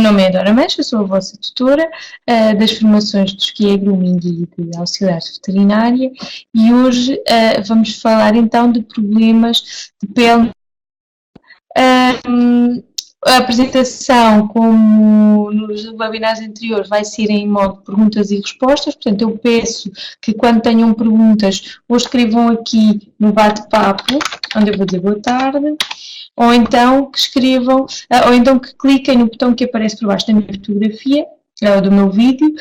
nome é Dora Mancha, sou a vossa tutora das formações de Ski Grooming e de auxiliar veterinária, e hoje vamos falar então de problemas de pele. A apresentação, como nos webinars anteriores, vai ser em modo perguntas e respostas, portanto eu peço que quando tenham perguntas ou escrevam aqui no bate-papo, onde eu vou dizer boa tarde, ou então que escrevam, ou então que cliquem no botão que aparece por baixo da minha fotografia, do meu vídeo,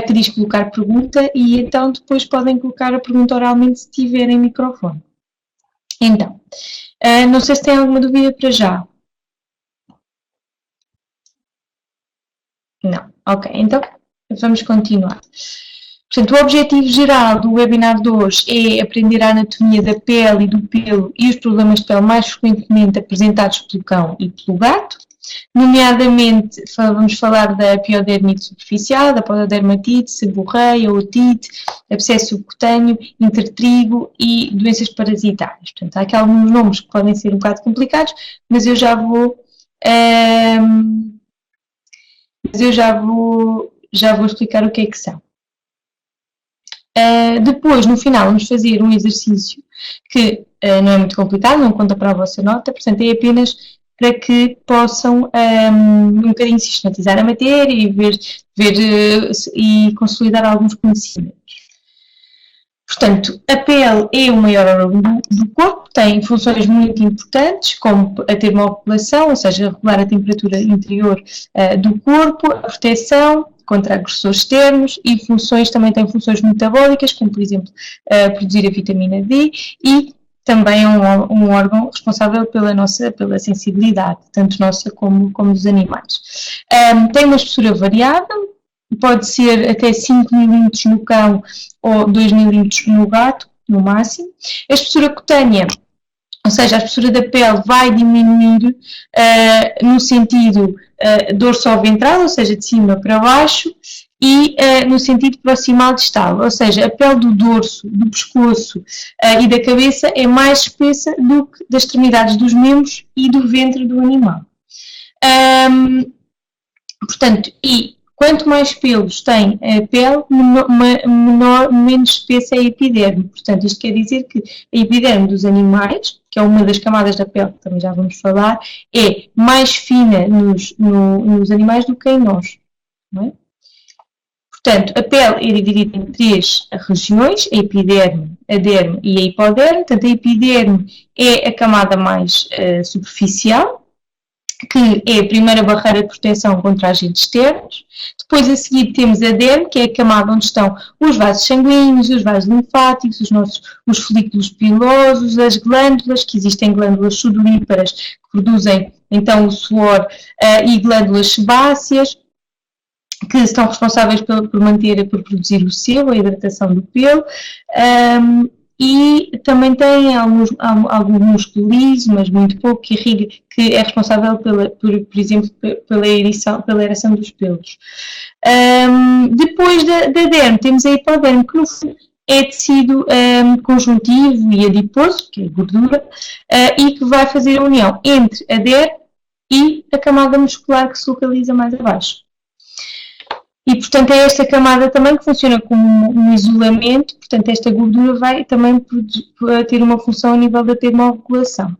que diz colocar pergunta, e então depois podem colocar a pergunta oralmente se tiverem microfone. Então, não sei se têm alguma dúvida para já. Não. Ok, então vamos continuar. Portanto, o objetivo geral do webinar de hoje é aprender a anatomia da pele e do pelo e os problemas de pele mais frequentemente apresentados pelo cão e pelo gato. Nomeadamente, vamos falar da piodermite superficial, da pododermatite, seborreia, otite, abscesso subcutâneo, intertrigo e doenças parasitárias. Portanto, há aqui alguns nomes que podem ser um bocado complicados, mas eu já vou explicar o que é que são. Depois, no final, vamos fazer um exercício que não é muito complicado, não conta para a vossa nota, portanto é apenas para que possam um bocadinho sistematizar a matéria e ver e consolidar alguns conhecimentos. Portanto, a pele é o maior órgão do corpo, tem funções muito importantes, como a termorregulação, ou seja, regular a temperatura interior do corpo, a proteção contra agressores externos, e também tem funções metabólicas, como por exemplo produzir a vitamina D, e também é um órgão responsável pela sensibilidade, tanto nossa como dos animais. Tem uma espessura variável, pode ser até 5 mm no cão ou 2 mm no gato, no máximo. A espessura cutânea, ou seja, a espessura da pele vai diminuir no sentido dorsoventral, ou seja, de cima para baixo, e no sentido proximal distal, ou seja, a pele do dorso, do pescoço e da cabeça é mais espessa do que das extremidades dos membros e do ventre do animal. Portanto, quanto mais pelos tem a pele, menos espessa é a epiderme. Portanto, isto quer dizer que a epiderme dos animais, que é uma das camadas da pele que também já vamos falar, é mais fina nos animais do que em nós. Não é? Portanto, a pele é dividida em 3 regiões, a epiderme, a derme e a hipoderme. Portanto, a epiderme é a camada mais superficial, que é a primeira barreira de proteção contra agentes externos. Depois, a seguir, temos a derme, que é a camada onde estão os vasos sanguíneos, os vasos linfáticos, os folículos pilosos, as glândulas, que existem glândulas sudoríparas que produzem então o suor, e glândulas sebáceas, que estão responsáveis por produzir o sebo, a hidratação do pelo. E também tem algum músculo liso, mas muito pouco, que irriga, que é responsável, por exemplo, pela eração dos pelos. Depois da derme, temos a hipoderme, que no fundo é tecido conjuntivo e adiposo, que é gordura, e que vai fazer a união entre a derme e a camada muscular que se localiza mais abaixo. E, portanto, é esta camada também que funciona como um isolamento, portanto, esta gordura vai também ter uma função a nível da termorregulação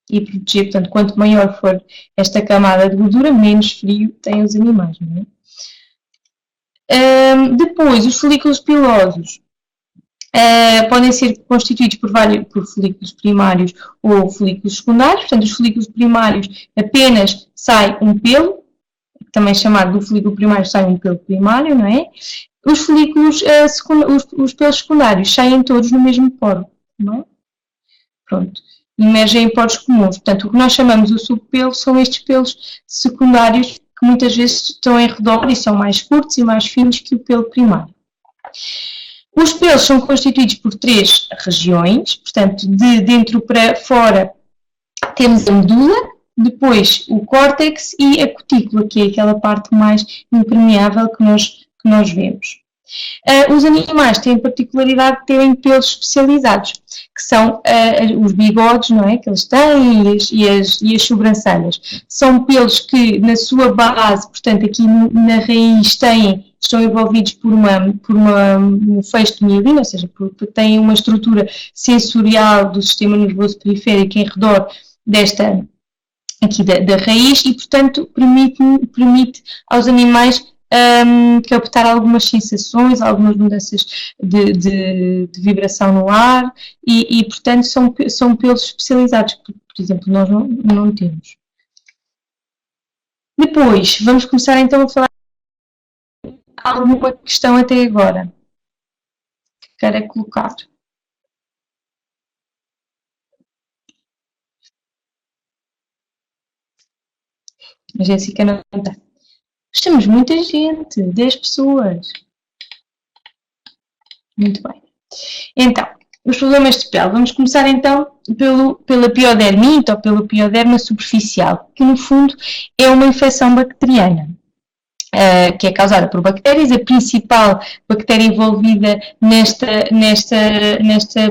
e proteger. Portanto, quanto maior for esta camada de gordura, menos frio têm os animais, não é? Depois, os folículos pilosos podem ser constituídos por folículos primários ou folículos secundários. Portanto, os folículos primários apenas sai um pelo, também chamado do folículo primário, sai um pelo primário, não é? Os folículos os pelos secundários saem todos no mesmo poro, não é? Pronto. Emergem em poros comuns. Portanto, o que nós chamamos o subpelo são estes pelos secundários que muitas vezes estão em redor e são mais curtos e mais finos que o pelo primário. Os pelos são constituídos por 3 regiões, portanto, de dentro para fora temos a medula, depois o córtex e a cutícula, que é aquela parte mais impermeável que nós vemos. Os animais têm a particularidade de terem pelos especializados, que são os bigodes, não é, que eles têm e as sobrancelhas. São pelos que na sua base, portanto aqui na raiz estão envolvidos por um feixe de mielina, ou seja, têm uma estrutura sensorial do sistema nervoso periférico em redor desta aqui da raiz e, portanto, permite aos animais captar algumas sensações, algumas mudanças de vibração no ar e portanto, são pelos especializados que, por exemplo, nós não temos. Depois, vamos começar então a falar de alguma questão até agora que queira colocar. A Jéssica não está. Temos muita gente, 10 pessoas. Muito bem. Então, os problemas de pele. Vamos começar então pela piodermite ou pelo pioderma superficial, que no fundo é uma infecção bacteriana, que é causada por bactérias. A principal bactéria envolvida nesta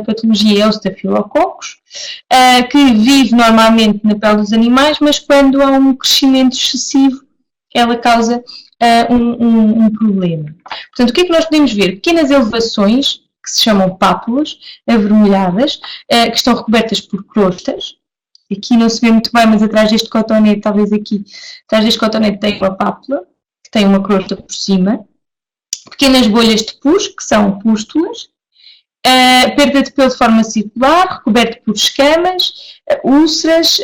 patologia é o Staphylococcus, que vive normalmente na pele dos animais, mas quando há um crescimento excessivo, ela causa um problema. Portanto, o que é que nós podemos ver? Pequenas elevações, que se chamam pápulas, avermelhadas, que estão recobertas por crostas. Aqui não se vê muito bem, mas atrás deste cotonete, talvez aqui, atrás deste cotonete tem uma pápula, que tem uma crosta por cima. Pequenas bolhas de pus, que são pústulas. Perda de pelo de forma circular, recoberto por escamas, úlceras,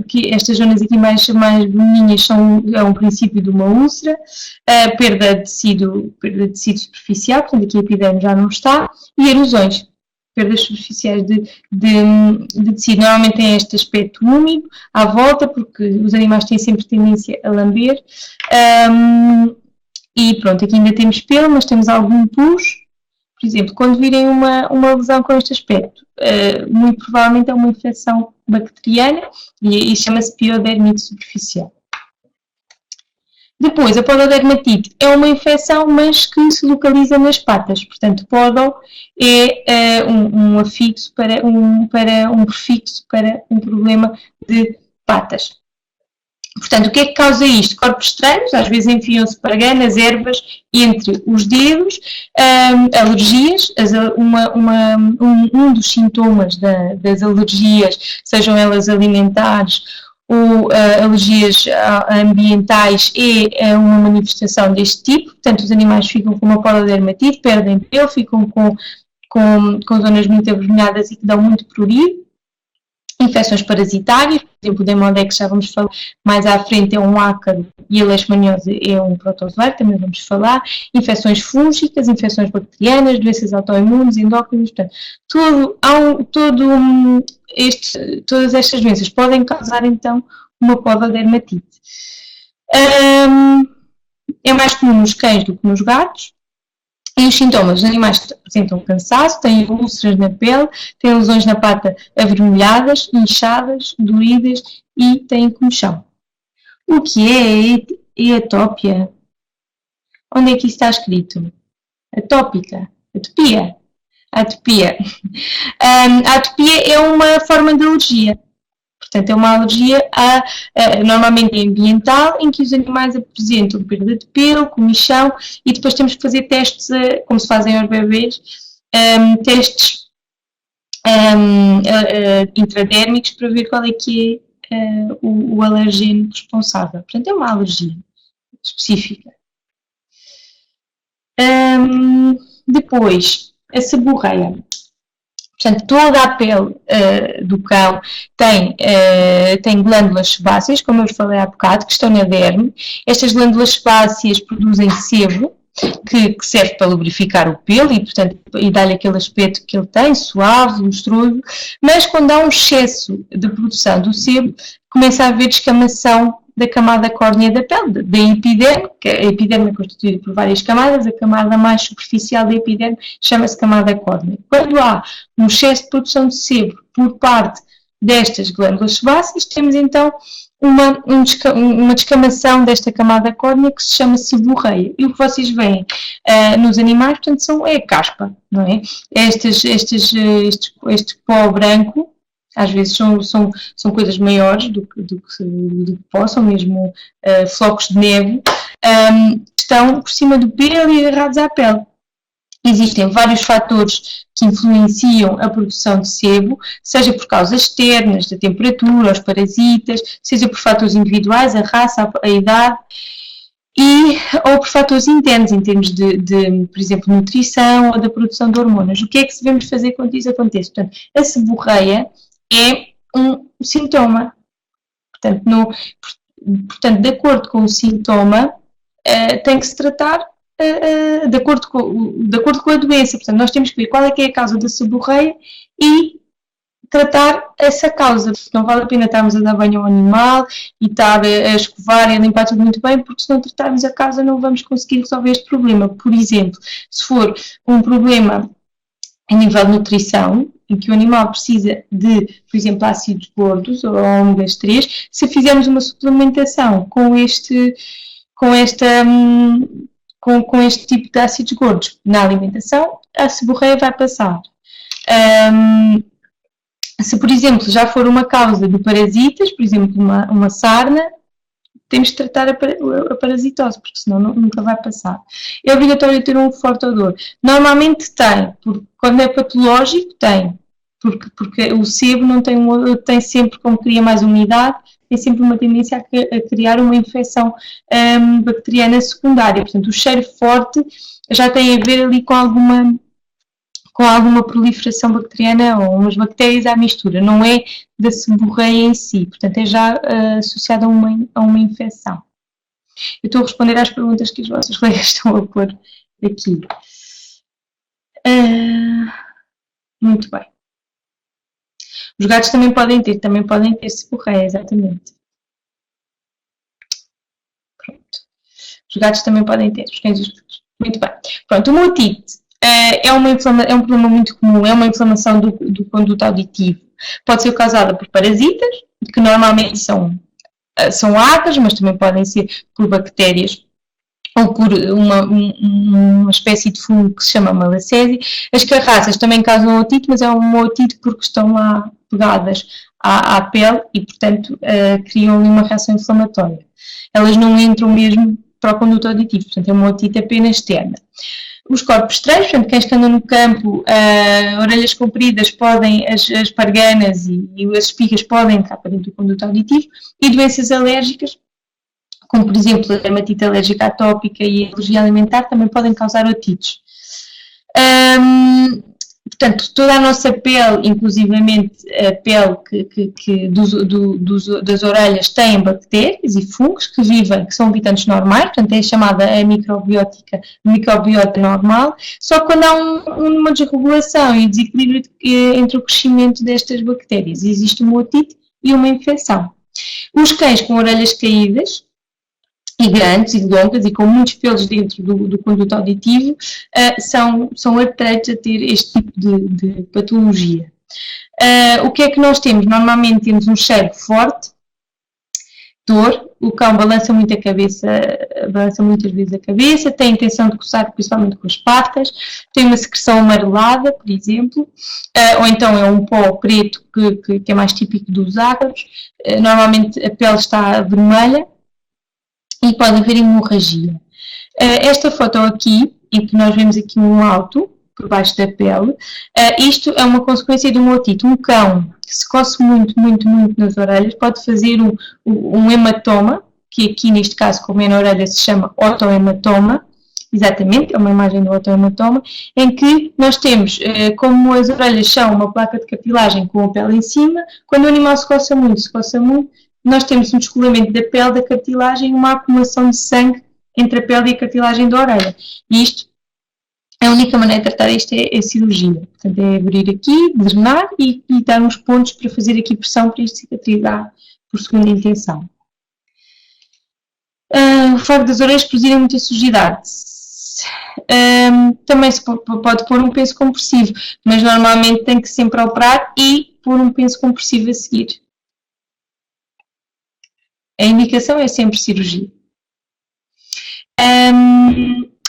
que estas zonas aqui mais boninhas é um princípio de uma úlcera, perda de tecido superficial, portanto aqui a epiderme já não está, e erosões, perdas superficiais de tecido. Normalmente tem este aspecto úmido à volta, porque os animais têm sempre tendência a lamber, e pronto, aqui ainda temos pelo, mas temos algum pus. Por exemplo, quando virem uma lesão com este aspecto, muito provavelmente é uma infecção bacteriana e chama-se piodermite superficial. Depois, a pododermatite é uma infecção, mas que se localiza nas patas. Portanto, podo é um prefixo para um problema de patas. Portanto, o que é que causa isto? Corpos estranhos, às vezes enfiam-se parganas, ervas entre os dedos, alergias. Um dos sintomas das alergias, sejam elas alimentares ou alergias ambientais, é uma manifestação deste tipo. Portanto, os animais ficam com uma pododermatite, perdem pelo, ficam com zonas muito avermelhadas e que dão muito prurido. Infecções parasitárias, por exemplo, o Demodex, já vamos falar mais à frente, é um ácaro, e a leishmaniose é um protozoário, também vamos falar. Infecções fúngicas, infecções bacterianas, doenças autoimunes, endócrinas, portanto, todas estas doenças podem causar, então, uma pododermatite. É mais comum nos cães do que nos gatos. E os sintomas: os animais apresentam cansaço, têm úlceras na pele, têm lesões na pata avermelhadas, inchadas, doídas e têm comichão. O que é atópia? Onde é que isso está escrito? Atópica. Atopia. Atopia. A atopia é uma forma de alergia. Portanto, é uma alergia normalmente ambiental, em que os animais apresentam perda de pelo, comichão, e depois temos que fazer testes, como se fazem aos bebês, testes intradérmicos para ver qual é que é o alergeno responsável. Portanto, é uma alergia específica. Depois, a seborreia. Portanto, toda a pele do cão tem glândulas sebáceas, como eu falei há bocado, que estão na derme. Estas glândulas sebáceas produzem sebo, que serve para lubrificar o pelo e dar-lhe aquele aspecto que ele tem, suave, lustroso. Mas quando há um excesso de produção do sebo, começa a haver descamação da camada córnea da pele, da epiderme, que a epiderme é constituída por várias camadas. A camada mais superficial da epiderme chama-se camada córnea. Quando há um excesso de produção de sebo por parte destas glândulas sebáceas, temos então uma descamação desta camada córnea que se chama seborreia. E o que vocês veem nos animais, portanto, é a caspa, não é? Este pó branco, às vezes são coisas maiores do que possam, mesmo flocos de neve, estão por cima do pelo e agarrados à pele. Existem vários fatores que influenciam a produção de sebo, seja por causas externas, da temperatura, os parasitas, seja por fatores individuais, a raça, a idade, ou por fatores internos, em termos de, por exemplo, nutrição ou da produção de hormonas. O que é que devemos fazer quando isso acontece? Portanto, a seborreia é um sintoma. Portanto, de acordo com o sintoma, tem que se tratar de acordo com a doença. Portanto, nós temos que ver qual é que é a causa da seborreia e tratar essa causa. Porque não vale a pena estarmos a dar banho ao animal e estar a escovar e a limpar tudo muito bem, porque se não tratarmos a causa não vamos conseguir resolver este problema. Por exemplo, se for um problema a nível de nutrição, em que o animal precisa de, por exemplo, ácidos gordos ou ômegas 3, se fizermos uma suplementação com este tipo de ácidos gordos na alimentação, a seborreia vai passar. Se, por exemplo, já for uma causa de parasitas, por exemplo, uma sarna, temos de tratar a parasitose, porque senão nunca vai passar. É obrigatório ter um forte odor. Normalmente tem, porque quando é patológico, tem. Porque o sebo não tem sempre, como cria mais umidade, tem sempre uma tendência a criar uma infecção bacteriana secundária. Portanto, o cheiro forte já tem a ver ali com alguma proliferação bacteriana ou umas bactérias à mistura, não é da seborreia em si, portanto é já associado a uma infecção. Eu estou a responder às perguntas que os vossos colegas estão a pôr aqui. Muito bem. Os gatos também podem ter seborreia, exatamente. Pronto. Os gatos também podem ter, os cães e os gatos. Muito bem. Pronto, uma otite é um problema muito comum, é uma inflamação do conduto auditivo. Pode ser causada por parasitas, que normalmente são ácaros, mas também podem ser por bactérias ou por uma espécie de fungo que se chama malacésia. As carraças também causam otite, mas é uma otite porque estão lá pegadas à pele e, portanto, criam ali uma reação inflamatória. Elas não entram mesmo para o conduto auditivo, portanto é uma otite apenas externa. Os corpos estranhos, portanto, cães que andam no campo, orelhas compridas, as parganas e as espigas podem entrar para dentro do conduto auditivo, e doenças alérgicas, como por exemplo a dermatite alérgica atópica e a alergia alimentar, também podem causar otites. Portanto, toda a nossa pele, inclusivamente a pele das orelhas, tem bactérias e fungos que são habitantes normais, portanto é chamada a microbiota normal, só que quando há uma desregulação e desequilíbrio entre o crescimento destas bactérias, existe uma otite e uma infecção. Os cães com orelhas caídas, e grandes e longas e com muitos pelos dentro do conduto auditivo, são atreitos a ter este tipo de patologia. O que é que nós temos? Normalmente temos um cheiro forte, dor, o cão balança muito a cabeça, balança muitas vezes a cabeça, tem a intenção de coçar principalmente com as patas, tem uma secreção amarelada, por exemplo, ou então é um pó preto que é mais típico dos ácaros, normalmente a pele está vermelha, e pode haver hemorragia. Esta foto aqui, em que nós vemos aqui um alto por baixo da pele, isto é uma consequência de uma otite. Um cão que se coce muito nas orelhas pode fazer um hematoma, que aqui neste caso, como é na orelha, se chama otohematoma, exatamente, é uma imagem do otohematoma, em que nós temos, como as orelhas são uma placa de cartilagem com a pele em cima, quando o animal se coça muito, nós temos um descolamento da pele, da cartilagem, uma acumulação de sangue entre a pele e a cartilagem da orelha. E isto, a única maneira de tratar isto é a cirurgia. Portanto, é abrir aqui, drenar e dar uns pontos para fazer aqui pressão para isto cicatrizar por segunda intenção. O facto das orelhas produzirem muita sujidade. Também se pode pôr um penso compressivo, mas normalmente tem que sempre operar e pôr um penso compressivo a seguir. A indicação é sempre cirurgia.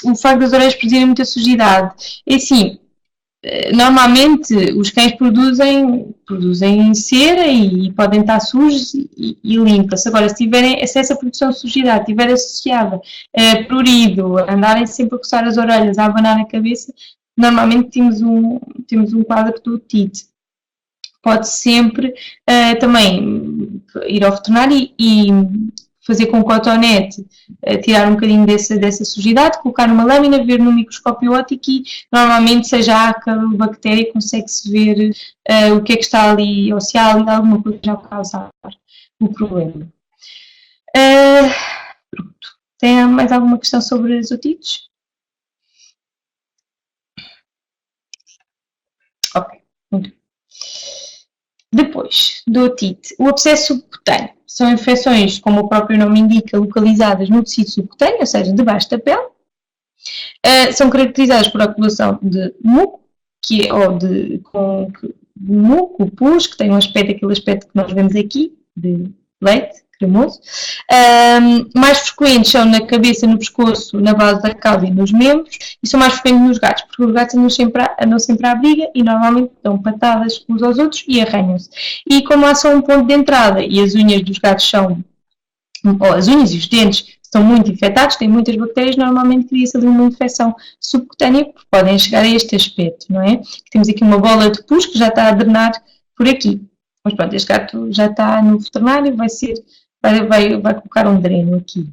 O facto das orelhas produzirem muita sujidade. É assim, normalmente os cães produzem cera e podem estar sujos e limpas. Agora, se essa produção de sujidade estiver associada a prurido, andarem sempre a coçar as orelhas, a abanar a cabeça, normalmente temos um quadro de otite. Pode sempre também ir ao veterinário e fazer com cotonete, tirar um bocadinho dessa sujidade, colocar numa lâmina, ver no microscópio óptico e normalmente seja a bactéria consegue-se ver o que é que está ali, ou se há ali alguma coisa que já causa o problema. Pronto. Tem mais alguma questão sobre as otites? Ok, muito bem. Depois do otite, o abscesso subcutâneo. São infecções, como o próprio nome indica, localizadas no tecido subcutâneo, ou seja, debaixo da pele. São caracterizadas por acumulação de muco, muco, pus, que tem aquele aspecto que nós vemos aqui, de leite cremoso. Mais frequentes são na cabeça, no pescoço, na base da cauda e nos membros, e são mais frequentes nos gatos, porque os gatos andam sempre à briga e normalmente dão patadas uns aos outros e arranham-se. E como há só um ponto de entrada e as unhas dos gatos as unhas e os dentes estão muito infectados, têm muitas bactérias, normalmente cria-se ali uma infecção subcutânea, que podem chegar a este aspecto, não é? Temos aqui uma bola de pus que já está a drenar por aqui. Mas pronto, este gato já está no veterinário, vai colocar um dreno aqui.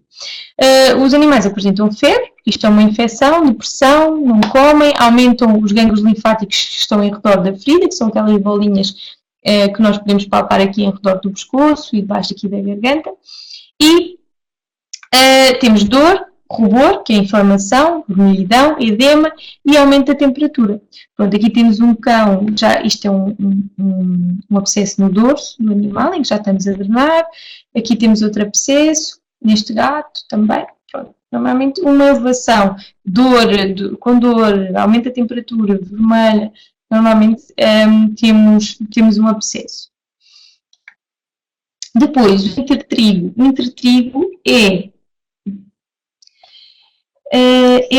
Os animais apresentam febre, isto é uma infecção, depressão, não comem, aumentam os gânglios linfáticos que estão em redor da ferida, que são aquelas bolinhas que nós podemos palpar aqui em redor do pescoço e debaixo aqui da garganta. E temos dor, rubor, que é inflamação, vermelhidão, edema e aumento da temperatura. Pronto, aqui temos um cão, isto é um abscesso no dorso do animal, em que já estamos a drenar. Aqui temos outro abscesso, neste gato também. Pronto, normalmente uma elevação, com dor, aumento da temperatura, vermelha, normalmente temos um abscesso. Depois, o intertrigo. O intertrigo é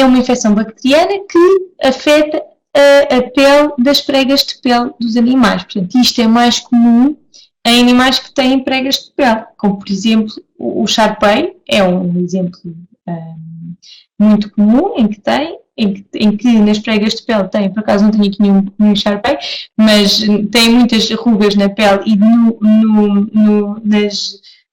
uma infecção bacteriana que afeta a pele das pregas de pele dos animais. Portanto, isto é mais comum em animais que têm pregas de pele, como por exemplo o Shar-Pei, é um exemplo muito comum em que nas pregas de pele tem, por acaso não tenho aqui nenhum Shar-Pei, mas tem muitas rugas na pele e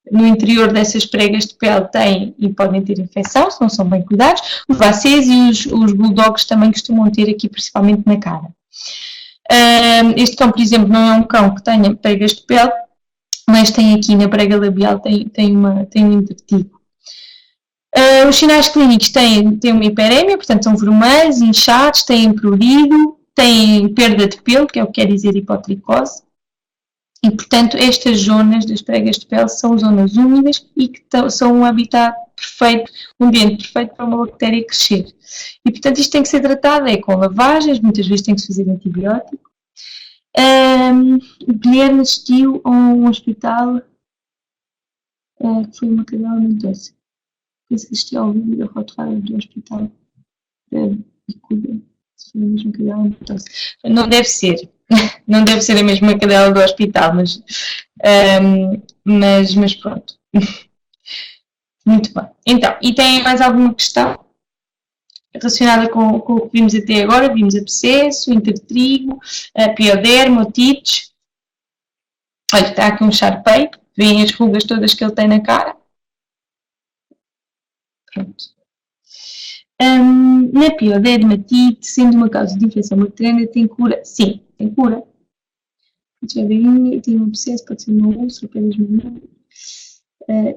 no interior dessas pregas de pele têm e podem ter infecção, se não são bem cuidados. Os vacês e os bulldogs também costumam ter aqui, principalmente na cara. Este cão, por exemplo, não é um cão que tenha pregas de pele, mas tem aqui na prega labial tem um intertigo. Os sinais clínicos têm uma hiperémia, portanto são vermelhos, inchados, têm prurido, têm perda de pelo, que é o que quer dizer hipotricose. E, portanto, estas zonas das pregas de pele são zonas úmidas e que são um habitat perfeito, um ambiente perfeito para uma bactéria crescer. E, portanto, isto tem que ser tratado com lavagens, muitas vezes tem que se fazer antibiótico. O Guilherme assistiu a um hospital que foi uma cadela mentosa. Penso que assistiu ao vídeo da rotorrada do hospital de Cuba. Se foi a mesma cadela mentosa. Não deve ser. Não deve ser a mesma cadela do hospital, mas pronto. Muito bem. Então, e tem mais alguma questão relacionada com o que vimos até agora? Vimos abscesso, intertrigo, pioderma, otites. Olha, está aqui um Shar-Pei. Vêem as rugas todas que ele tem na cara. Pronto. Na piodermatite, sendo uma causa de infecção bacteriana, tem cura? Sim, tem cura. Se tiver bem, tem um abscesso, pode ser uma úlcera, pedras manuais,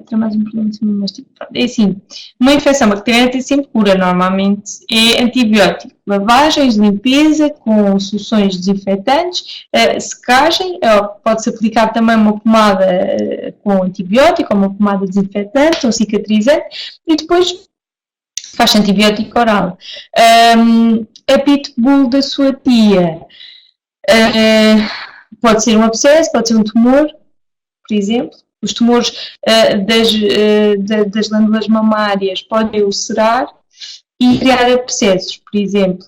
terá mais um problema de sistema digestivo. É assim, uma infecção bacteriana tem sempre cura, normalmente é antibiótico, lavagens, limpeza com soluções desinfetantes, secagem, pode-se aplicar também uma pomada com antibiótico, ou uma pomada desinfetante ou cicatrizante, e depois faz antibiótico oral. A pitbull da sua tia, Pode ser um abscesso, pode ser um tumor, por exemplo. Os tumores das glândulas mamárias podem ulcerar e criar abscessos, por exemplo.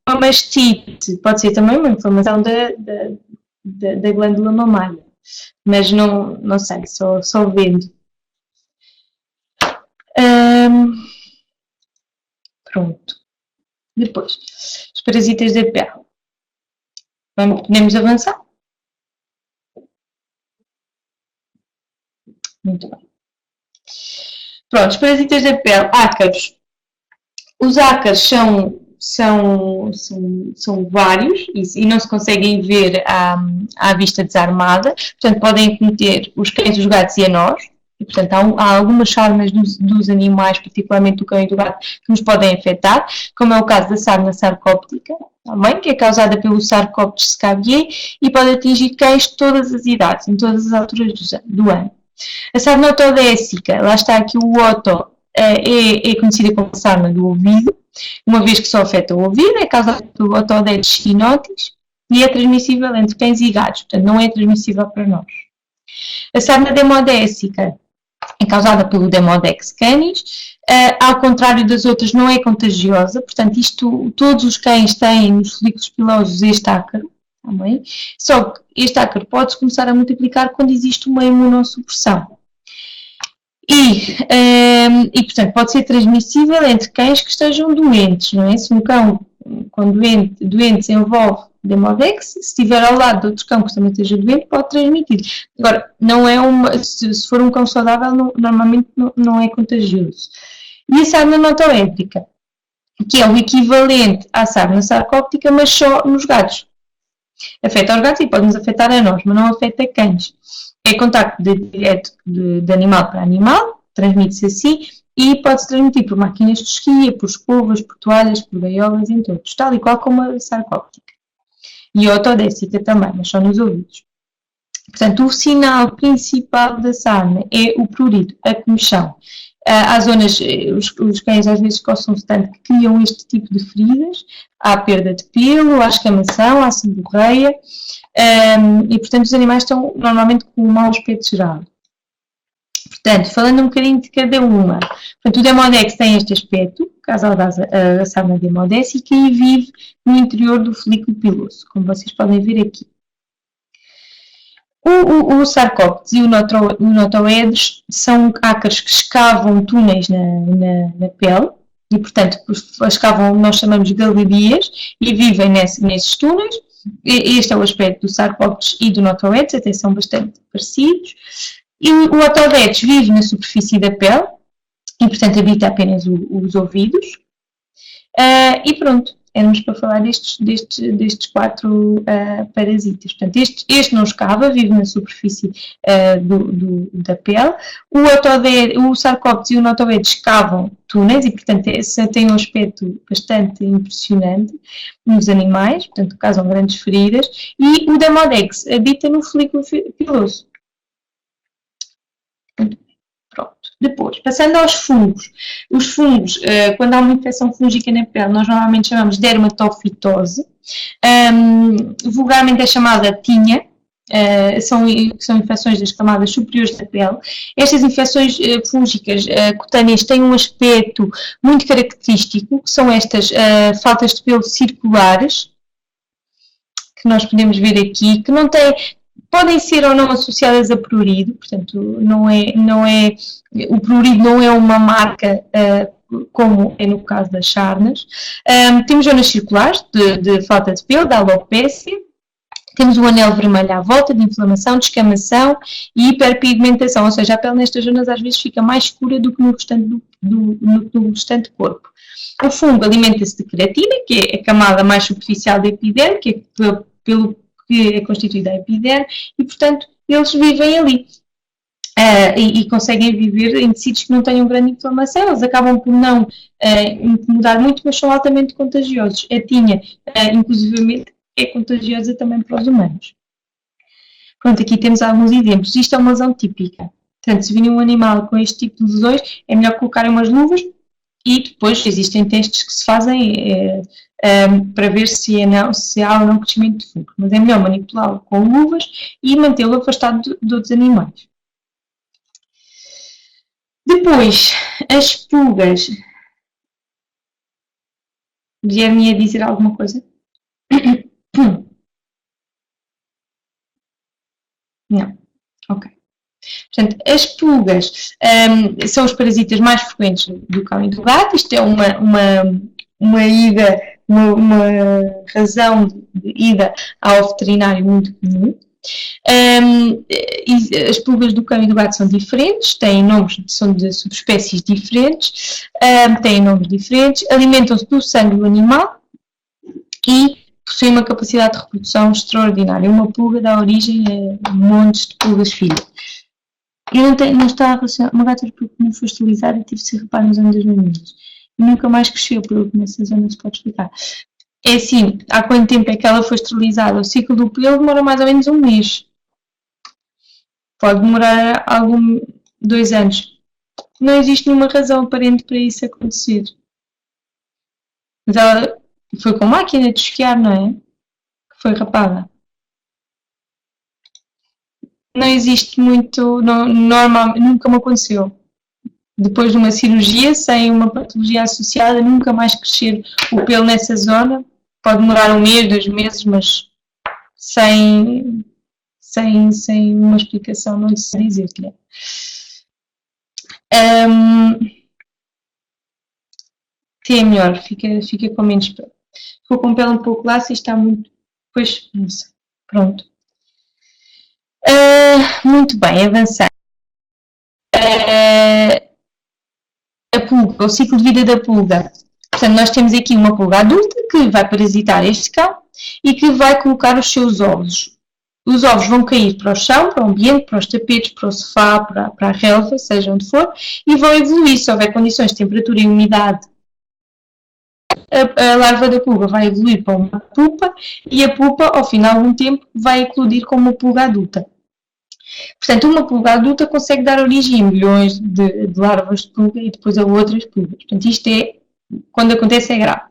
Uma mastite pode ser também uma inflamação da glândula mamária, mas não sei, só vendo. Pronto. Depois, os parasitas da pele. Podemos avançar? Muito bem. Pronto, os parasitas da pele, ácaros. Os ácaros são vários e não se conseguem ver à vista desarmada, portanto podem cometer os cães, os gatos e a nós, e portanto há algumas sarnas dos animais, particularmente do cão e do gato, que nos podem afetar, como é o caso da sarna sarcóptica, também, que é causada pelo Sarcoptes scabiei e pode atingir cães de todas as idades, em todas as alturas do ano. A sarna otodécica, lá está aqui o oto, é conhecida como sarna do ouvido, uma vez que só afeta o ouvido, é causada pelo Otodetes cynotis e é transmissível entre cães e gatos, portanto não é transmissível para nós. A sarna demodécica é causada pelo Demodex canis, ao contrário das outras não é contagiosa, portanto todos os cães têm nos folículos pilosos este ácaro, também. Só que este ácaro pode começar a multiplicar quando existe uma imunossupressão. E, portanto, pode ser transmissível entre cães que estejam doentes, não é? Se um cão, quando doente se envolve Demodex, se estiver ao lado de outro cão que também esteja doente, pode transmitir. Agora, não é se for um cão saudável, normalmente não é contagioso. E a sarna notoéntrica, que é o equivalente à sarna sarcóptica, mas só nos gatos. Afeta os gatos e pode nos afetar a nós, mas não afeta cães. É contacto direto de animal para animal, transmite-se assim, e pode-se transmitir por máquinas de esquia, por escovas, por toalhas, por gaiolas, entre outros, tal e qual como a sarcóptica. E a otodécica também, mas só nos ouvidos. Portanto, o sinal principal da sarna é o prurido, a comichão. Há zonas, os cães às vezes coçam-se tanto que criam este tipo de feridas, há perda de pelo, há escamação, há seborreia, e portanto os animais estão normalmente com um mau aspecto geral. Portanto, falando um bocadinho de cada uma, portanto, o Demodex tem este aspecto, causado à sarna demodécica, e vive no interior do folículo piloso, como vocês podem ver aqui. O Sarcoptes e o Notoedes são ácaros que escavam túneis na pele e, portanto, escavam, nós chamamos de galerias e vivem nesses túneis. Este é o aspecto do Sarcoptes e do Notoedes, até são bastante parecidos. E o Otodetes vive na superfície da pele e, portanto, habita apenas os ouvidos. E pronto. Éramos para falar destes 4 parasitas. Portanto, este não escava, vive na superfície da pele. O Sarcoptes e o Notoedes escavam túneis e, portanto, tem um aspecto bastante impressionante nos animais, portanto, causam grandes feridas. E o Demodex habita no folículo piloso. Pronto. Depois, passando aos fungos. Os fungos, quando há uma infecção fúngica na pele, nós normalmente chamamos de dermatofitose. Vulgarmente é chamada tinha. São infecções das camadas superiores da pele. Estas infecções fúngicas cutâneas têm um aspecto muito característico, que são estas faltas de pelo circulares, que nós podemos ver aqui, que não têm... Podem ser ou não associadas a prurido, portanto, o prurido não é uma marca como é no caso das sarnas. Temos zonas circulares de falta de pelo, da alopécia. Temos um anel vermelho à volta, de inflamação, de escamação e hiperpigmentação, ou seja, a pele nestas zonas às vezes fica mais escura do que no restante do restante corpo. O fungo alimenta-se de queratina, que é a camada mais superficial da epiderme, que é pelo que é constituída a epiderme, e portanto eles vivem ali e conseguem viver em tecidos que não tenham grande inflamação. Eles acabam por não incomodar muito, mas são altamente contagiosos. A tinha, inclusivamente, é contagiosa também para os humanos. Pronto, aqui temos alguns exemplos. Isto é uma lesão típica. Portanto, se vir um animal com este tipo de lesões, é melhor colocarem umas luvas e depois existem testes que se fazem para ver se há ou não crescimento de fungo. Mas é melhor manipulá-lo com luvas e mantê-lo afastado de outros animais. Depois, as pulgas. Guilherme ia dizer alguma coisa? Não. Ok. Portanto, as pulgas são os parasitas mais frequentes do cão e do gato. Isto é uma razão de ida ao veterinário muito comum. As pulgas do cão e do gato são diferentes, têm nomes, são de subespécies diferentes, têm nomes diferentes, alimentam-se do sangue do animal e possuem uma capacidade de reprodução extraordinária. Uma pulga dá origem a montes de pulgas filhas. E não está relacionado. Uma gata não foi esterilizada e tive de ser reparada nos anos 2000. E nunca mais cresceu, pelo que nessa zona se pode explicar. É assim, há quanto tempo é que ela foi esterilizada? O ciclo do pelo demora mais ou menos um mês. Pode demorar 2 anos. Não existe nenhuma razão aparente para isso acontecer. Mas ela foi com máquina de esquiar, não é? Que foi rapada. Não existe muito, normal, nunca me aconteceu. Depois de uma cirurgia, sem uma patologia associada, nunca mais crescer o pelo nessa zona. Pode demorar 1 mês, 2 meses, mas sem uma explicação, não sei dizer. Sim, é melhor, fica com menos pelo. Ficou com pelo um pouco laço e está muito... Pois, não sei. Pronto. Muito bem, avançando. A pulga, o ciclo de vida da pulga. Portanto, nós temos aqui uma pulga adulta que vai parasitar este cão e que vai colocar os seus ovos. Os ovos vão cair para o chão, para o ambiente, para os tapetes, para o sofá, para a relva, seja onde for, e vão evoluir. Se houver condições de temperatura e umidade, a larva da pulga vai evoluir para uma pupa e a pupa, ao final de um tempo, vai eclodir como uma pulga adulta. Portanto, uma pulga adulta consegue dar origem a milhões de larvas de pulga e depois a outras pulgas. Portanto, isto quando acontece, é grave.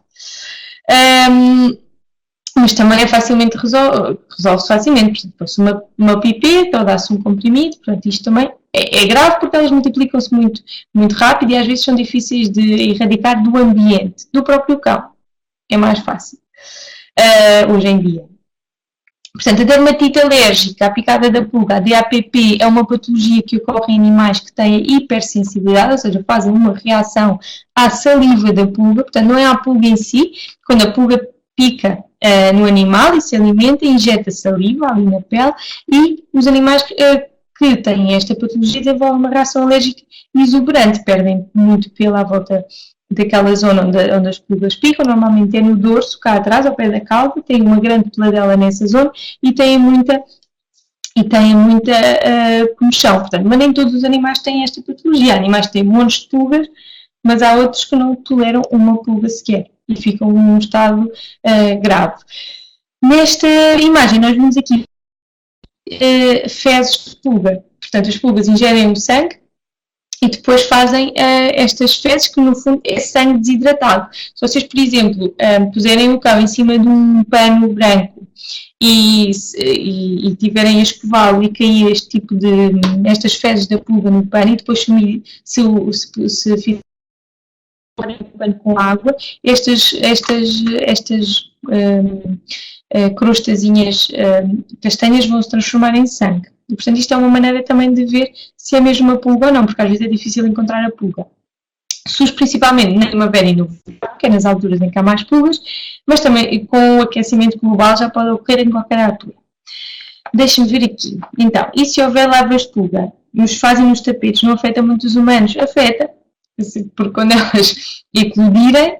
Mas também é facilmente resolve-se facilmente. Portanto, uma pipeta ou dá-se um comprimido. Portanto, isto também é grave porque elas multiplicam-se muito, muito rápido e às vezes são difíceis de erradicar do ambiente, do próprio cão. É mais fácil hoje em dia. Portanto, a dermatite alérgica, a picada da pulga, a DAPP, é uma patologia que ocorre em animais que têm hipersensibilidade, ou seja, fazem uma reação à saliva da pulga. Portanto, não é a pulga em si. Quando a pulga pica no animal e se alimenta, injeta saliva ali na pele e os animais que têm esta patologia desenvolvem uma reação alérgica exuberante, perdem muito pelo à volta daquela zona onde as pulgas picam, normalmente é no dorso, cá atrás, ao pé da cauda, tem uma grande peladela nessa zona e tem muita comichão. Portanto, mas nem todos os animais têm esta patologia. Há animais que têm montes de pulgas, mas há outros que não toleram uma pulga sequer e ficam num estado grave. Nesta imagem nós vemos aqui fezes de pulga. Portanto, as pulgas ingerem o sangue e depois fazem estas fezes que no fundo é sangue desidratado. Se vocês, por exemplo, puserem o cão em cima de um pano branco e tiverem a escová-lo e cair estas fezes da pulga no pano e depois se fizerem o pano com água, estas crostazinhas castanhas vão se transformar em sangue. E, portanto, isto é uma maneira também de ver se é mesmo uma pulga ou não, porque às vezes é difícil encontrar a pulga. Surge principalmente na primavera e no verão, que é nas alturas em que há mais pulgas, mas também com o aquecimento global já pode ocorrer em qualquer altura. Deixem-me ver aqui. Então, e se houver larvas de pulga? Nos fazem nos tapetes, não afeta muito os humanos? Afeta, porque quando elas eclodirem,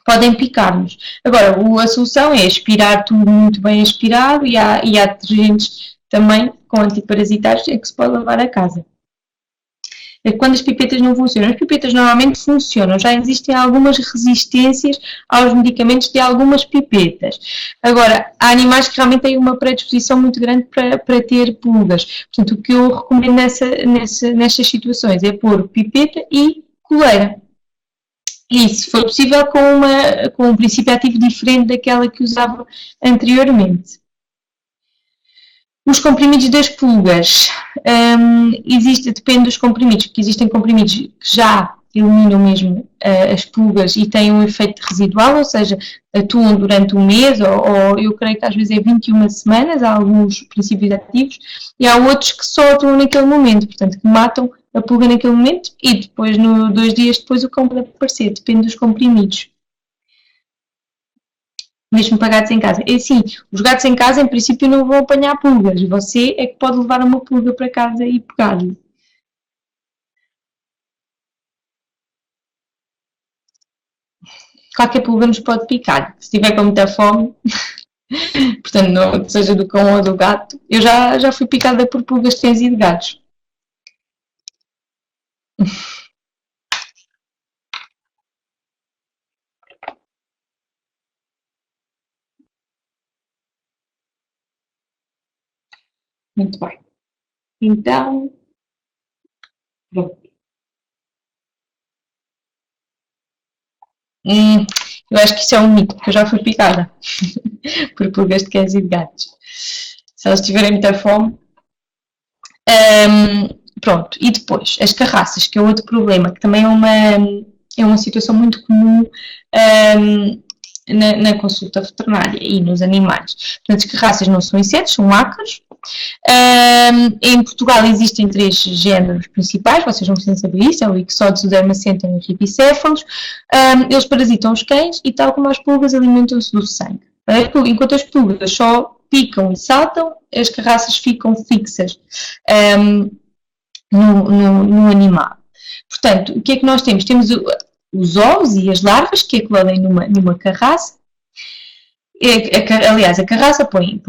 podem picar-nos. Agora, a solução é aspirar tudo muito bem aspirado e há detergentes também com antiparasitários é que se pode lavar a casa. Quando as pipetas não funcionam, as pipetas normalmente funcionam, já existem algumas resistências aos medicamentos de algumas pipetas. Agora, há animais que realmente têm uma predisposição muito grande para ter pulgas. Portanto, o que eu recomendo nestas situações é pôr pipeta e coleira. E se for possível com um princípio ativo diferente daquela que usava anteriormente. Os comprimidos das pulgas, depende dos comprimidos, porque existem comprimidos que já eliminam mesmo as pulgas e têm um efeito residual, ou seja, atuam durante um mês, ou eu creio que às vezes é 21 semanas, há alguns princípios ativos, e há outros que só atuam naquele momento, portanto, que matam a pulga naquele momento e depois, 2 dias depois, o cão pode aparecer, depende dos comprimidos. Mesmo para gatos em casa. É assim, os gatos em casa, em princípio, não vão apanhar pulgas. Você é que pode levar uma pulga para casa e pegar-lhe. Qualquer pulga nos pode picar. Se estiver com muita fome, portanto, não, seja do cão ou do gato. Eu já fui picada por pulgas de cães e de gatos. Muito bem. Então, pronto. Eu acho que isso é um mito, porque eu já fui picada por pulgas de cães e de gatos. Se elas tiverem muita fome. Pronto, e depois, as carraças, que é outro problema, que também é uma situação muito comum na consulta veterinária e nos animais. Portanto, as carraças não são insetos, são ácaros. Em Portugal existem 3 géneros principais, vocês não precisam saber isso, é o Ixodes, o Dermacentum e o Ripicéfalos. Eles parasitam os cães e, tal como as pulgas, alimentam-se do sangue. Enquanto as pulgas só picam e saltam, as carraças ficam fixas no animal. Portanto, o que é que nós temos? Temos os ovos e as larvas que eclodem numa carraça. Aliás, a carraça põe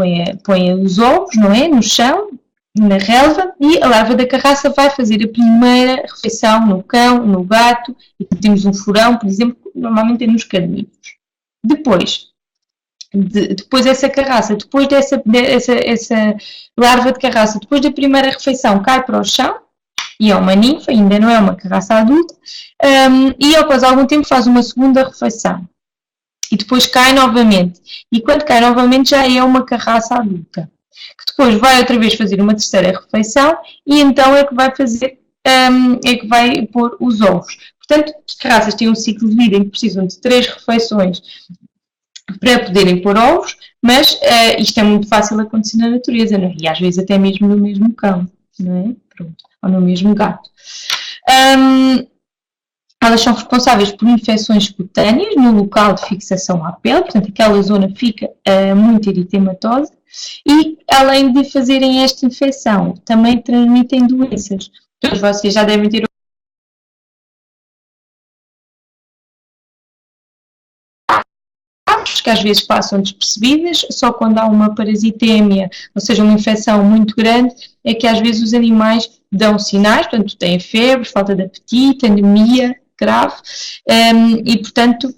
os ovos, não é? No chão, na relva, e a larva da carraça vai fazer a primeira refeição no cão, no gato, e temos um furão, por exemplo, normalmente é nos carnívoros. Depois essa carraça, depois essa larva de carraça, depois da primeira refeição, cai para o chão, e é uma ninfa, ainda não é uma carraça adulta, e após algum tempo faz uma segunda refeição. E depois cai novamente. E quando cai novamente já é uma carraça adulta. Que depois vai outra vez fazer uma terceira refeição e então é que vai fazer, é que vai pôr os ovos. Portanto, as carraças têm um ciclo de vida em que precisam de 3 refeições para poderem pôr ovos, mas isto é muito fácil acontecer na natureza, não é? E às vezes até mesmo no mesmo cão, não é? Pronto. Ou no mesmo gato. Elas são responsáveis por infecções cutâneas no local de fixação à pele, portanto aquela zona fica muito eritematosa e além de fazerem esta infecção, também transmitem doenças. Todos vocês já devem ter que às vezes passam despercebidas, só quando há uma parasitémia, ou seja, uma infecção muito grande, é que às vezes os animais dão sinais, portanto têm febre, falta de apetite, anemia grave, e portanto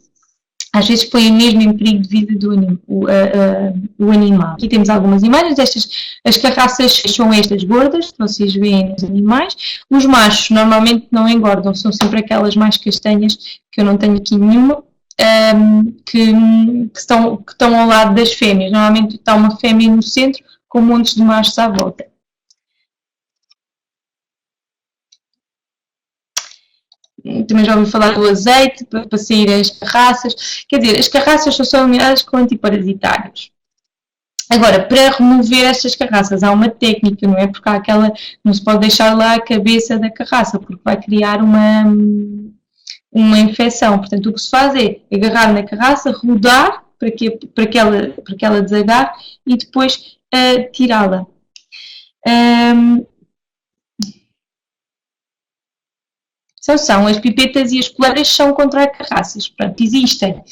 às vezes põem mesmo em perigo de vida o animal. Aqui temos algumas imagens, as carraças são estas gordas, que vocês veem nos animais. Os machos normalmente não engordam, são sempre aquelas mais castanhas, que eu não tenho aqui nenhuma, que estão ao lado das fêmeas. Normalmente está uma fêmea no centro com montes de machos à volta. Também já ouvi falar do azeite para sair as carraças. Quer dizer, as carraças só são eliminadas com antiparasitários. Agora, para remover estas carraças há uma técnica, não é? Porque há não se pode deixar lá a cabeça da carraça, porque vai criar uma infecção. Portanto, o que se faz é agarrar na carraça, rodar para que ela desagarre e depois tirá-la. São as pipetas e as coleiras são contra carraças. Portanto, existem,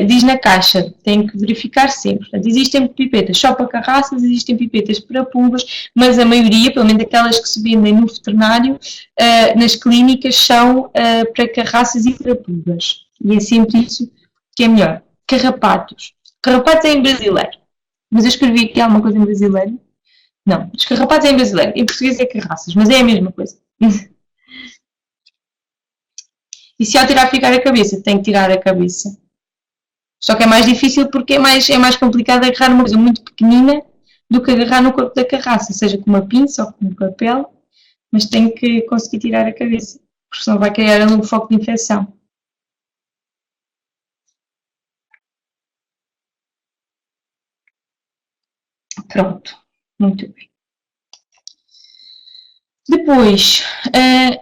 diz na caixa, tem que verificar sempre. Portanto, existem pipetas só para carraças, existem pipetas para pulgas, mas a maioria, pelo menos aquelas que se vendem no veterinário, nas clínicas, são para carraças e para pulgas. E é sempre isso que é melhor. Carrapatos. Carrapatos é em brasileiro. Mas eu escrevi aqui alguma coisa em brasileiro? Não, os carrapatos é em brasileiro. Em português é carraças, mas é a mesma coisa. E se ao tirar ficar a cabeça, tem que tirar a cabeça. Só que é mais difícil porque é mais complicado agarrar uma coisa muito pequenina do que agarrar no corpo da carraça, seja com uma pinça ou com um papel, mas tem que conseguir tirar a cabeça, porque senão vai criar ali um foco de infecção. Pronto, muito bem. Depois,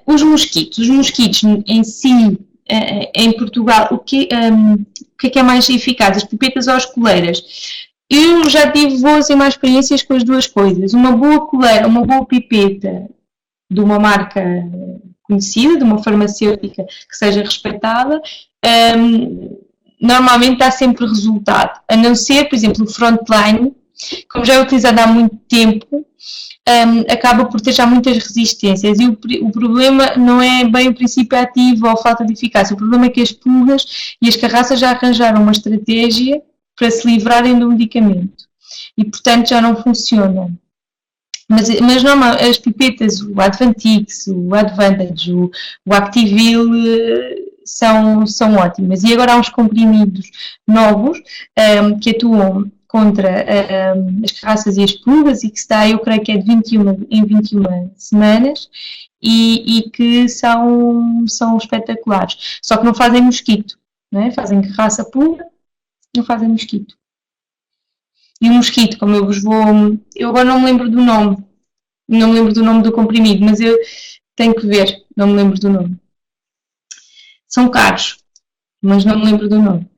os mosquitos. Os mosquitos em si, em Portugal, o que é mais eficaz? As pipetas ou as coleiras? Eu já tive boas e más experiências com as duas coisas. Uma boa coleira, uma boa pipeta de uma marca conhecida, de uma farmacêutica que seja respeitada, normalmente dá sempre resultado. A não ser, por exemplo, o Frontline, como já é utilizado há muito tempo, acaba por ter já muitas resistências. E o problema não é bem o princípio ativo ou a falta de eficácia. O problema é que as pulgas e as carraças já arranjaram uma estratégia para se livrarem do medicamento. E, portanto, já não funcionam. Mas não, as pipetas, o Advantix, o Advantage, o Activil são ótimas. E agora há uns comprimidos novos que atuam contra as carraças e as pulgas e que se dá, eu creio que é de 21 semanas e que são espetaculares. Só que não fazem mosquito, não é? Fazem carraça pulga, não fazem mosquito. E o mosquito, como eu agora não me lembro do nome, não me lembro do nome do comprimido, mas eu tenho que ver, não me lembro do nome. São caros, mas não me lembro do nome.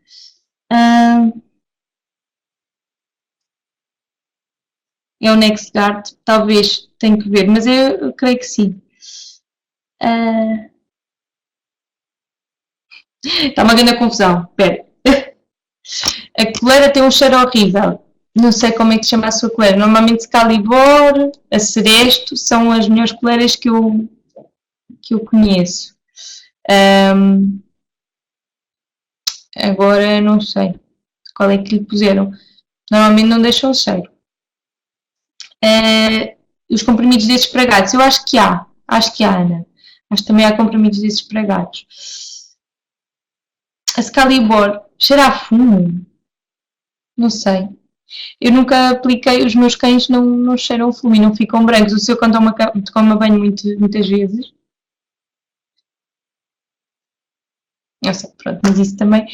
É o NextGuard, talvez, tenho que ver, mas eu creio que sim. Está uma grande confusão, espera. A coleira tem um cheiro horrível. Não sei como é que se chama a sua coleira. Normalmente Excalibur, a Seresto, são as melhores coleiras que eu conheço. Agora não sei qual é que lhe puseram. Normalmente não deixam o cheiro. Os comprimidos desses pragados, eu acho que há, Ana. Acho que também há comprimidos desses pragados. A Excalibur, cheira a fumo? Não sei. Eu nunca apliquei, os meus cães não cheiram fumo e não ficam brancos. O seu cão toma banho muitas vezes. Não sei, pronto, mas isso também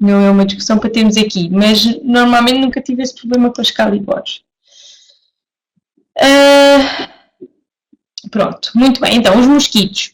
não é uma discussão para termos aqui. Mas normalmente nunca tive esse problema com as Excaliburs. Pronto, muito bem. Então, os mosquitos.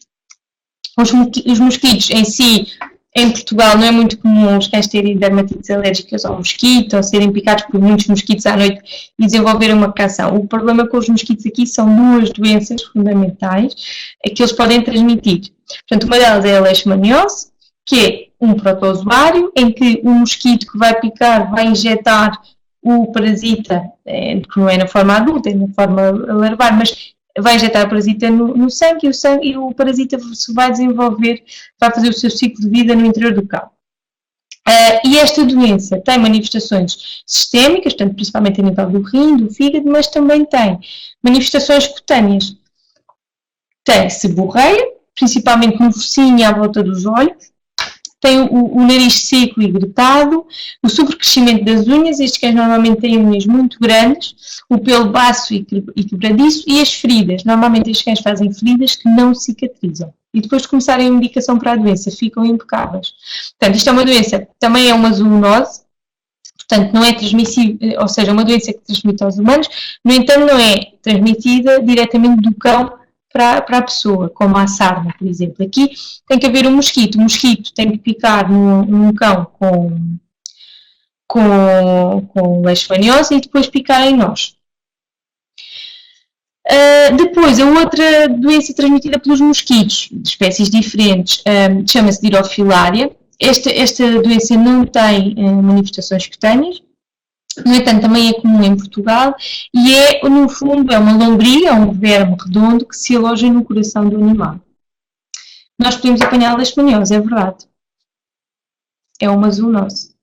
Os mosquitos em si, em Portugal, não é muito comum os cães terem dermatites alérgicas ao mosquito ou serem picados por muitos mosquitos à noite e desenvolverem uma reação. O problema com os mosquitos aqui são duas doenças fundamentais que eles podem transmitir. Portanto, uma delas é a leishmaniose, que é um protozoário em que o mosquito que vai picar vai injetar o parasita, que não é na forma adulta, é na forma larvar, mas vai injetar o parasita no sangue e o parasita se vai desenvolver, vai fazer o seu ciclo de vida no interior do cão. E esta doença tem manifestações sistémicas, portanto, principalmente a nível do rim, do fígado, mas também tem manifestações cutâneas. Tem seborreia, principalmente no focinho e à volta dos olhos. Tem o nariz seco e gritado, o sobrecrescimento das unhas, estes cães normalmente têm unhas muito grandes, o pelo baço e quebradiço e as feridas. Normalmente estes cães fazem feridas que não cicatrizam. E depois de começarem a indicação para a doença, ficam impecáveis. Portanto, isto é uma doença, também é uma zoonose, portanto não é transmissível, ou seja, é uma doença que transmite aos humanos, no entanto não é transmitida diretamente do cão para a pessoa, como a sarna, por exemplo. Aqui tem que haver um mosquito. O mosquito tem que picar num cão com leishmaniose e depois picar em nós. Depois, a outra doença transmitida pelos mosquitos, de espécies diferentes, chama-se Dirofilária. Esta doença não tem manifestações cutâneas, no entanto, também é comum em Portugal e no fundo, é uma lombriga, um verme redondo que se aloja no coração do animal. Nós podemos apanhar a leishmaniose, é verdade. É uma zoonose.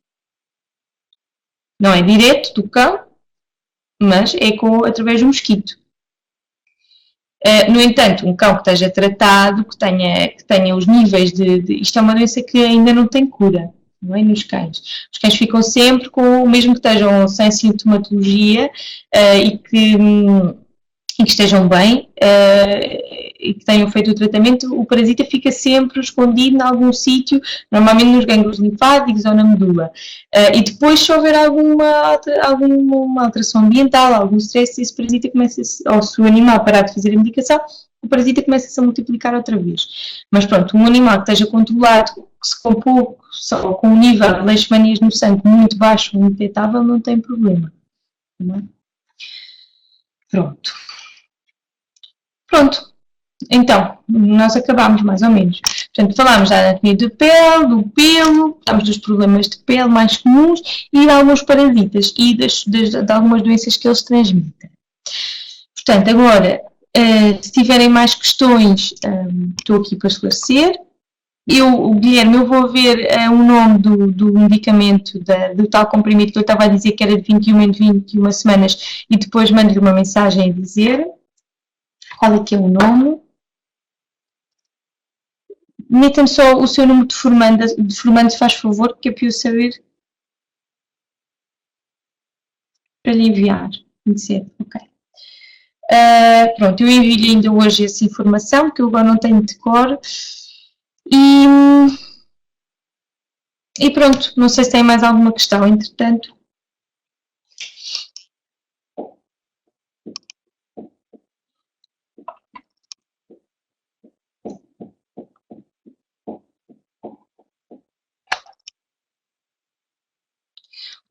Não é direto do cão, mas é através do mosquito. No entanto, um cão que esteja tratado, que tenha os níveis isto é uma doença que ainda não tem cura, não é? Nos cães. Os cães ficam sempre com, mesmo que estejam sem sintomatologia e que estejam bem e que tenham feito o tratamento, o parasita fica sempre escondido em algum sítio, normalmente nos gânglios linfáticos ou na medula. E depois, se houver alguma alteração ambiental, algum stress, esse parasita começa, ou se o animal parar de fazer a medicação, o parasita começa-se a multiplicar outra vez. Mas pronto, um animal que esteja controlado, que se com pouco, só com um nível de leishmanias no sangue muito baixo, muito detectável, não tem problema. Não é? Pronto. Pronto, então, nós acabámos mais ou menos. Portanto, falámos da anatomia do pele, do pelo, falámos dos problemas de pele mais comuns e de alguns parasitas e de algumas doenças que eles transmitem. Portanto, agora, se tiverem mais questões, estou aqui para esclarecer. Guilherme, eu vou ver o nome do medicamento, do tal comprimido que eu estava a dizer que era de 21 em 21 semanas e depois mando-lhe uma mensagem a dizer qual é que é o nome. Meta-me só o seu número de formando, faz favor, que é para eu saber para lhe enviar. 27, ok. Pronto, eu envio-lhe ainda hoje essa informação, que eu agora não tenho de cor. E pronto, não sei se tem mais alguma questão, entretanto.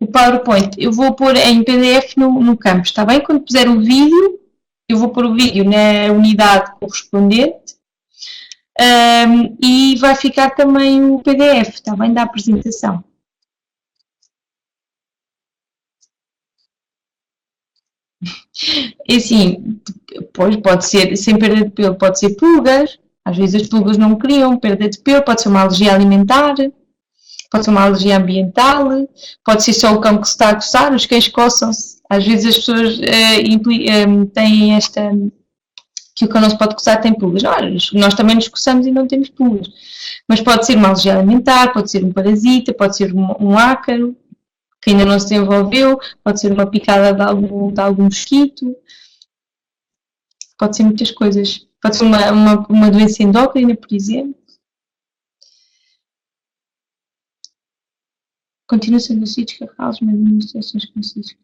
O PowerPoint, eu vou pôr em PDF no campus, está bem? Quando puser o vídeo, eu vou pôr o vídeo na unidade correspondente e vai ficar também o PDF, está bem? Da apresentação. É assim, pois pode ser, sem perda de pelo, pode ser pulgas, às vezes as pulgas não criam perda de pelo, pode ser uma alergia alimentar, pode ser uma alergia ambiental, pode ser só o cão que se está a coçar, os cães coçam-se. Às vezes as pessoas têm esta, que o cão não se pode coçar tem pulgas. Não, nós também nos coçamos e não temos pulgas. Mas pode ser uma alergia alimentar, pode ser um parasita, pode ser um ácaro, que ainda não se desenvolveu, pode ser uma picada de algum mosquito, pode ser muitas coisas. Pode ser uma doença endócrina, por exemplo. Continua sendo sítios carrados, mas administrações conhecidas.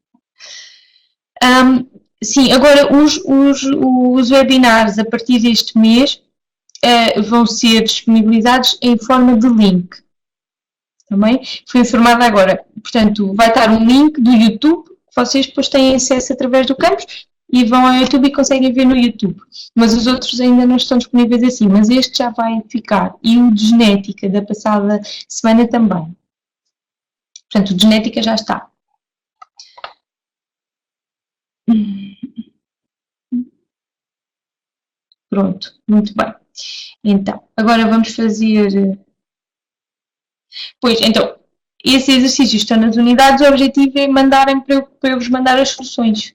Sim, agora os webinars a partir deste mês vão ser disponibilizados em forma de link. Também fui informada agora. Portanto, vai estar um link do YouTube, que vocês depois têm acesso através do campus e vão ao YouTube e conseguem ver no YouTube. Mas os outros ainda não estão disponíveis assim, mas este já vai ficar. E o de genética da passada semana também. Portanto, o de genética já está. Pronto, muito bem. Então, agora vamos fazer. Pois, então, esse exercício está nas unidades, o objetivo é mandarem para eu vos mandar as soluções.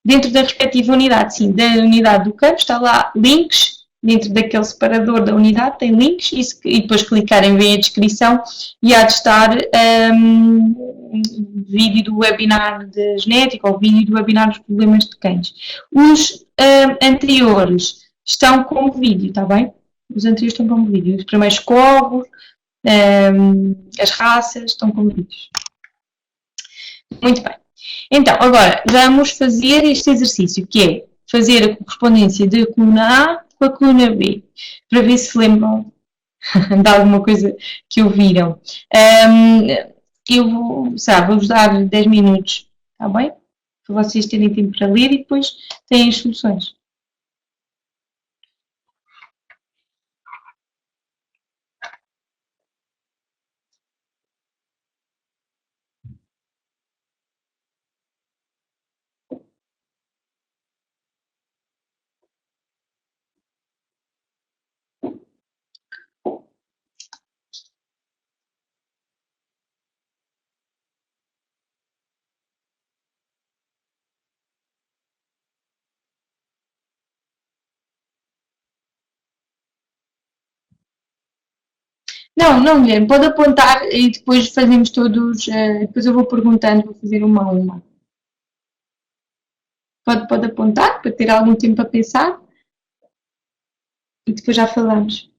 Dentro da respectiva unidade, sim, da unidade do campo, está lá links, dentro daquele separador da unidade tem links e depois clicarem vem a descrição e há de estar vídeo do webinar de genética ou vídeo do webinar dos problemas de cães. Os anteriores estão como vídeo, está bem? Os anteriores estão como vídeo. Os primeiros covos, as raças estão como vídeos. Muito bem. Então, agora vamos fazer este exercício, que é fazer a correspondência da coluna A com a coluna B, para ver se lembram de alguma coisa que ouviram. Eu vou-vos dar 10 minutos, está bem? Para vocês terem tempo para ler e depois têm as soluções. Não, não, Guilherme, pode apontar e depois fazemos todos, depois eu vou perguntando, vou fazer uma a uma. Pode apontar para ter algum tempo a pensar e depois já falamos.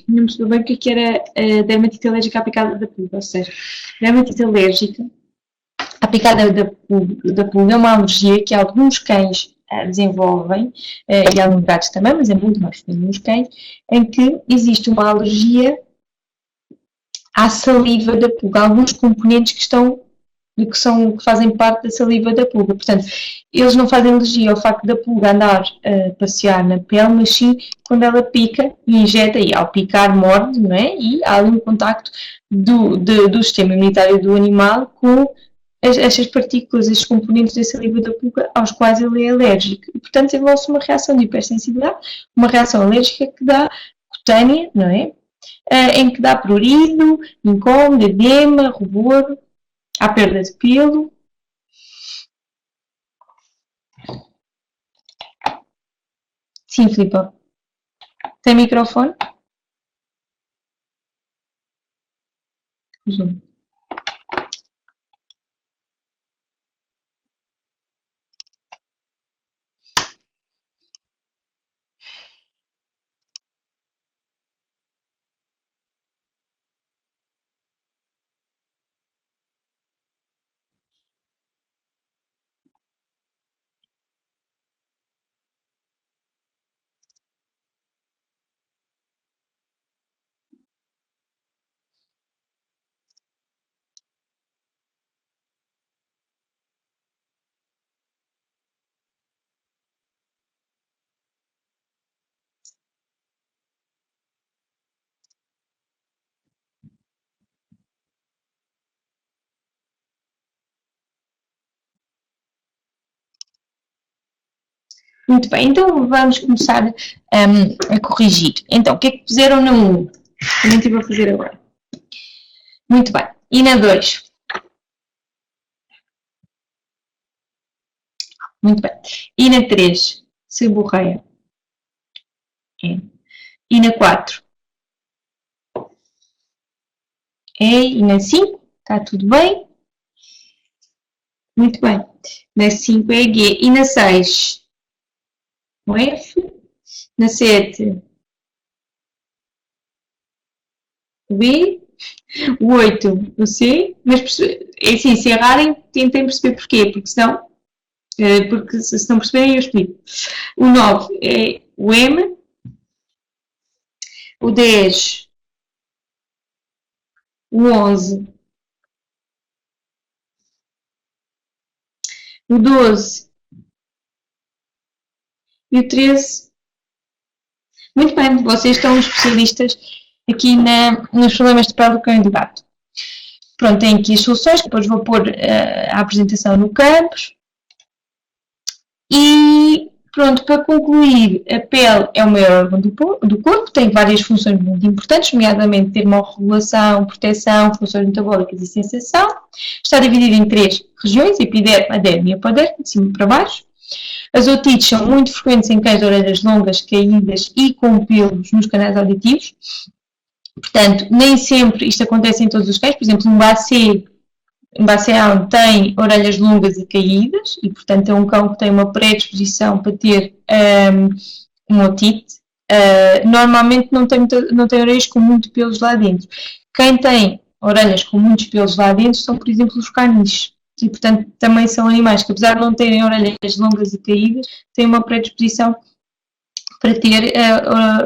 Não percebi bem o que era a dermatite alérgica à picada da pulga, ou seja, dermatite alérgica à picada da pulga é uma alergia que alguns cães desenvolvem, e alguns gatos também, mas é muito mais frequente nos cães, em que existe uma alergia à saliva da pulga, alguns componentes que fazem parte da saliva da pulga. Portanto, eles não fazem alergia ao facto da pulga andar a passear na pele, mas sim quando ela pica e injeta, e ao picar morde, não é? E há ali um contacto do sistema imunitário do animal com estas partículas, estes componentes da saliva da pulga aos quais ele é alérgico. E, portanto, desenvolve-se uma reação de hipersensibilidade, uma reação alérgica que dá cutânea, não é? Em que dá prurido, incômodo, edema, rubor, há perda de pelo. Sim, Filipe. Tem microfone? Zoom. Muito bem, então vamos começar a corrigir. Então, o que é que puseram na 1? Também estive a fazer agora. Muito bem. E na 2? Muito bem. E na 3? Seborreia. É. E na 4? É. E na 5? Está tudo bem? Muito bem. Na 5 é G. E na 6? O F. Na 7? O B. O 8? O C. Mas é assim, se errarem, tentem perceber porquê, porque senão, porque se não perceberem eu explico. O 9 é o M. O 10, o 11, o 12 e o 13. Muito bem, vocês estão especialistas aqui nos problemas de pele do cão e do gato. Pronto, tem aqui as soluções, depois vou pôr a apresentação no campus. E pronto, para concluir, a pele é o maior órgão do corpo, tem várias funções muito importantes, nomeadamente termorregulação, proteção, funções metabólicas e sensação. Está dividida em 3 regiões, epiderme, aderme e apoderme, de cima para baixo. As otites são muito frequentes em cães de orelhas longas, caídas e com pelos nos canais auditivos. Portanto, nem sempre isto acontece em todos os cães. Por exemplo, um Basset tem orelhas longas e caídas e, portanto, é um cão que tem uma predisposição para ter uma otite. Normalmente não tem orelhas com muito pelos lá dentro. Quem tem orelhas com muitos pelos lá dentro são, por exemplo, os caniches. E, portanto, também são animais que, apesar de não terem orelhas longas e caídas, têm uma predisposição para ter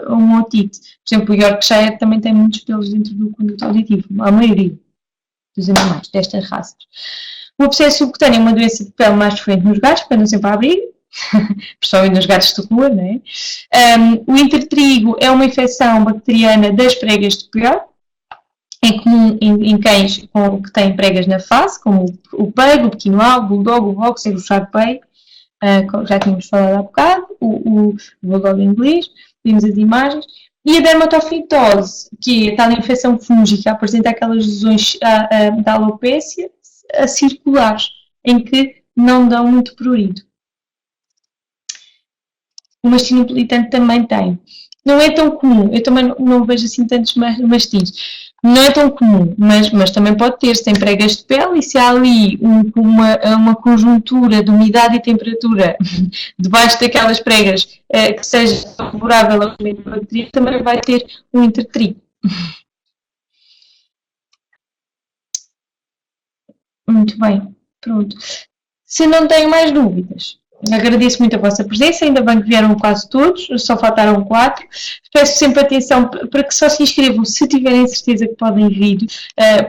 uma otite. Por exemplo, o Yorkshire também tem muitos pelos dentro do conduto auditivo, a maioria dos animais destas raças. O abscesso subcutâneo é uma doença de pele mais frequente nos gatos, porque andam sempre a abrir, principalmente nos gatos de rua, não é? O intertrigo é uma infecção bacteriana das pregas de pele, é comum em cães que têm pregas na face, como o pug, o pequinoal, o bulldog, o boxer, o sharpei, já tínhamos falado há bocado, o bulldog inglês, vimos as imagens. E a dermatofitose, que é a tal infecção fúngica, apresenta aquelas lesões da alopécia circulares, em que não dão muito prurido. O mastino napolitano também tem. Não é tão comum, eu também não vejo assim tantos mastins. Não é tão comum, mas também pode ter, se tem pregas de pele e se há ali uma conjuntura de umidade e temperatura debaixo daquelas pregas que seja favorável ao aumento da bactéria, também vai ter um intertrigo. Muito bem, pronto. Se não tenho mais dúvidas, agradeço muito a vossa presença, ainda bem que vieram quase todos, só faltaram 4. Peço sempre atenção para que só se inscrevam se tiverem certeza que podem vir,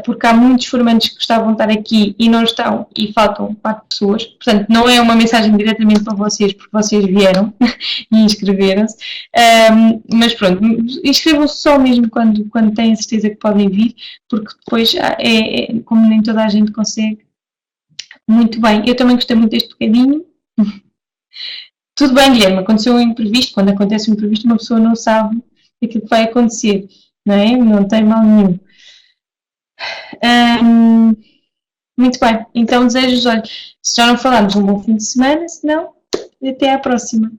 porque há muitos formandos que gostavam de estar aqui e não estão, e faltam 4 pessoas. Portanto, não é uma mensagem diretamente para vocês, porque vocês vieram e inscreveram-se. Mas pronto, inscrevam-se só mesmo quando têm a certeza que podem vir, porque depois, como nem toda a gente consegue. Muito bem, eu também gostei muito deste bocadinho. Tudo bem, Guilherme, aconteceu um imprevisto. Quando acontece um imprevisto, uma pessoa não sabe aquilo que vai acontecer, não é? Não tem mal nenhum. Muito bem, então desejo-vos, olha, se já não falarmos, um bom fim de semana, se não, até à próxima.